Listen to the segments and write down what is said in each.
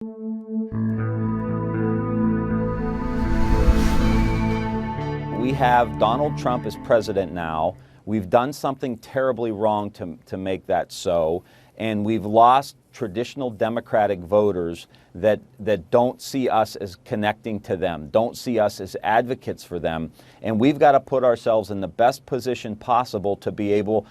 We have Donald Trump as president now. We've done something terribly wrong to make that so, and we've lost traditional Democratic voters that don't see us as connecting to them, don't see us as advocates for them, and we've got to put ourselves in the best position possible to be able,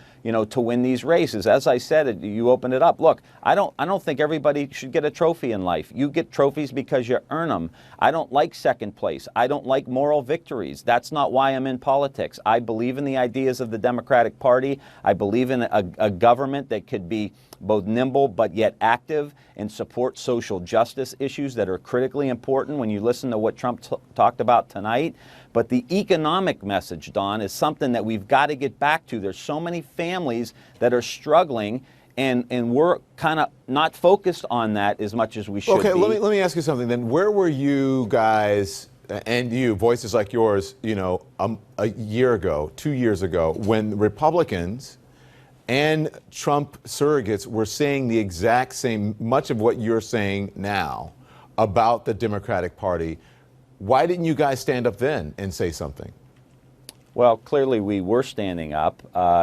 to win these races. As I said, you opened it up. Look, I don't think everybody should get a trophy in life. You get trophies because you earn them. I don't like second place. I don't like moral victories. That's not why I'm in politics. I believe in the ideas of the Democratic Party. I believe in a government that could be both nimble but yet active and support social justice issues that are critically important when you listen to what Trump talked about tonight. But the economic message, Don, is something that we've got to get back to. There's so many families that are struggling, and we're kind of not focused on that as much as we should be. Okay, let me ask you something then. Where were you guys, and you, voices like yours, a year ago, 2 years ago, when Republicans and Trump surrogates were saying the exact same, much of what you're saying now about the Democratic Party? Why didn't you guys stand up then and say something? Well, clearly we were standing up.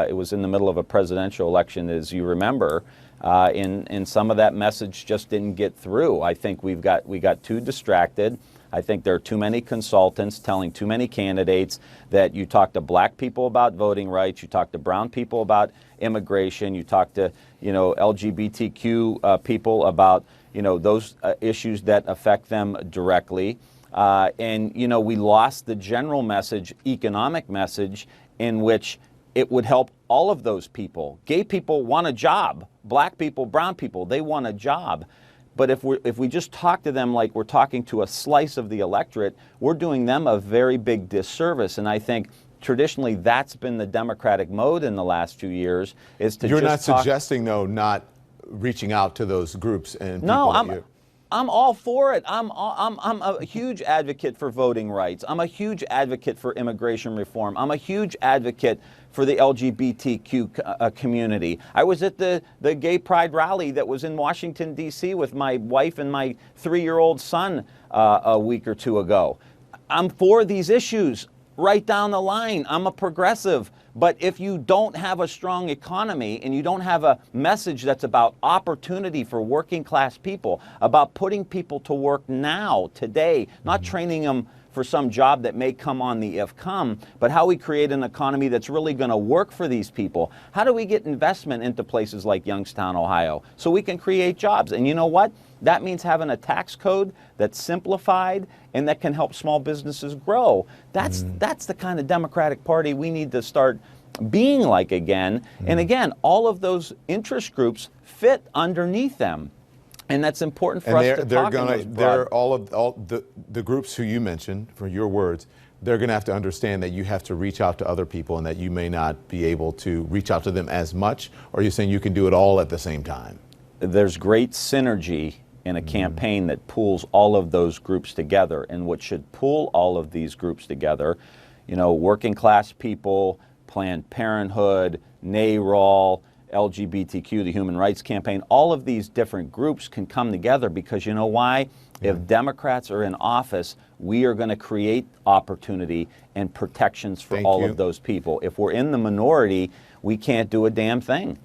It was in the middle of a presidential election, as you remember, and some of that message just didn't get through. I think we got too distracted. I think there are too many consultants telling too many candidates that you talk to black people about voting rights, you talk to brown people about immigration, you talk to LGBTQ people about those issues that affect them directly. And we lost the general message, economic message, in which it would help all of those people. Gay people want a job. Black people, brown people, they want a job. But if we just talk to them like we're talking to a slice of the electorate, we're doing them a very big disservice. And I think traditionally that's been the Democratic mode in the last few years, is to You're just not suggesting, though, not reaching out to those groups and people. No, I'm all for it. I'm a huge advocate for voting rights. I'm a huge advocate for immigration reform. I'm a huge advocate for the LGBTQ community. I was at the Gay Pride rally that was in Washington, D.C. with my wife and my 3-year-old son a week or two ago. I'm for these issues right down the line. I'm a progressive. But if you don't have a strong economy and you don't have a message that's about opportunity for working class people, about putting people to work now, today, not training them for some job that may come on the if come, but how we create an economy that's really going to work for these people. How do we get investment into places like Youngstown, Ohio, so we can create jobs? And you know what? That means having a tax code that's simplified and that can help small businesses grow. That's the kind of Democratic Party we need to start being like again. And again, all of those interest groups fit underneath them. And that's important for us to talk about. They're all the groups who you mentioned, for your words, they're going to have to understand that you have to reach out to other people and that you may not be able to reach out to them as much, or you're saying you can do it all at the same time? There's great synergy in a campaign that pulls all of those groups together. And what should pull all of these groups together, working class people, Planned Parenthood, NARAL, LGBTQ, the Human Rights Campaign, all of these different groups can come together because you know why? If Democrats are in office, we are going to create opportunity and protections for all of those people. If we're in the minority, we can't do a damn thing.